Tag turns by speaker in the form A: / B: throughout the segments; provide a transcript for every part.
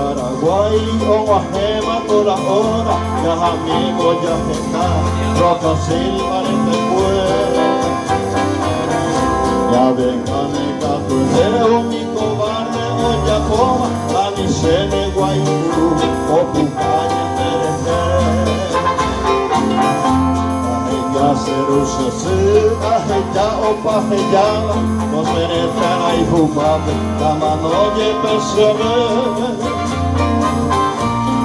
A: Paraguay, o Guajema, toda hora, ya amigos, ya está, Rococil parece pues. Ya vengan el catureo, mi cobarde, o ya coma, a mi sene, guayú, o pucaña, ya se ya o pajellaba, no se netra y fumable, la mano de perseverar.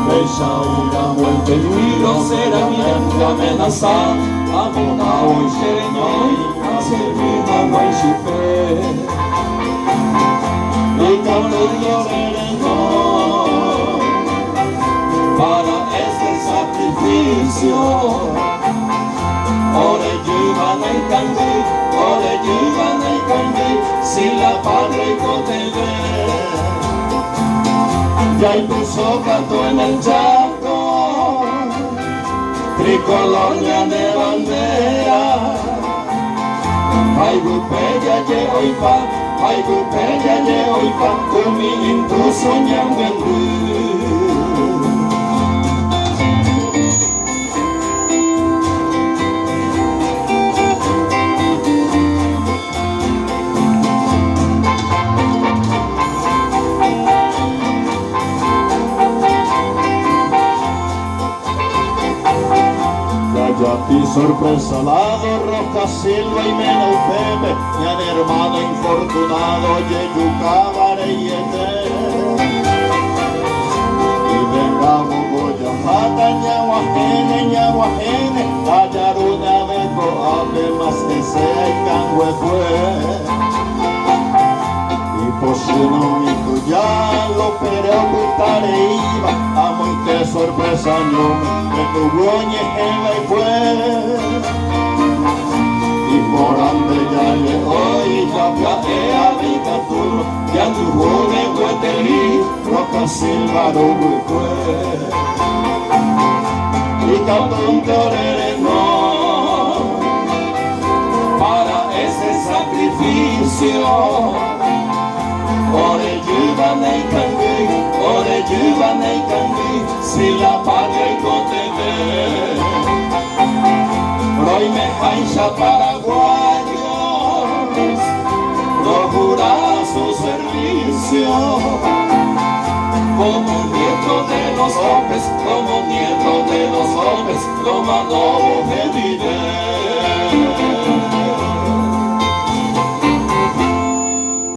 A: Deixa ir a muerte y no será bien amenazar, abonado y serenón, a servir a mais chipé. Y cabrón serenón, para este sacrificio. Ore llevan el candí, ore llevan el candí, si la padre cotelé. Ya impuso gato en el chaco, tricolor de bandera. Ay gupeya ye oipa, ay gupeya ye oipa, kumi intruso ñanguendu. Y sorpresa lado, Roca Silva y Mena Pepe, mi hermano infortunado, Yeyu Cabareyete. Y vengamos Goya Jata, Ñaguajene, Ayaruna Beco, Ave más que sea y Canguefue. Y por si no mi ya lo pero ocultare iba, a muy que sorpresa no me tu goñe y fue. Y por ande ya le hoy ya platea mi caturo, ya tu jode hueteli, Roca Silva no fue. Y cantón teorere no, para ese sacrificio. Ore llevan el cangui, si la patria y cote Roy me jaicha paraguayos, no jura su servicio. Como nieto de los hombres, como nieto de los hombres, lo mandó